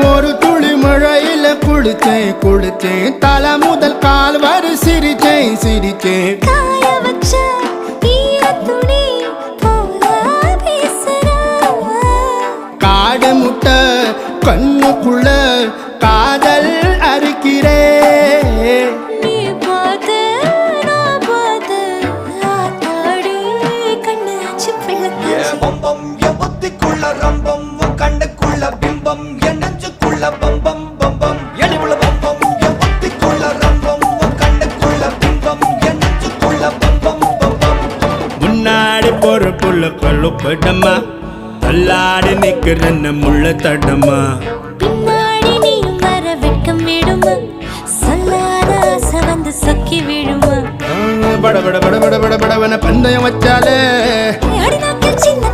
ஒரு துளி மழையில குளிச்சேன் குளிச்சேன் தலை முதல் கால் வரை சிரிச்சேன் சிரிச்சேன் காய வச்ச ஈரத்துணி போல பேசுற காடு முட்டை கண்ணுக்குள்ள காதல் அறுக்கிறே நீ பார்த்து நான் பார்த்து ஆத்தாடி கண்ணு ஆச்சு பிள்ளை பம்பம் என் புத்திக்குள்ள ரம்பம் உன் கண்ணுக்குள்ள பிம்பம் என் நெஞ்சுக்குள்ள பம்பம் பம்பம் எளிவுள்ள பம்பம் என் புத்திக்குள்ள ரம்பம் உன் கண்ணுக்குள்ள பிம்பம் என் நெஞ்சுக்குள்ள பம்பம் பம்பம் முன்னாடி போற புள்ள கழுப்படமா தள்ளாடி நிக்கிறன்ன முள்ள தடமா பின்னாடி நீயும் வர வெட்கம் விடுமா சொல்லாத ஆசை வந்து சொக்கி விடுமா பட பட பட பட பட படவன பந்தயம் வச்சாலே அடி நாக்கில் சின்ன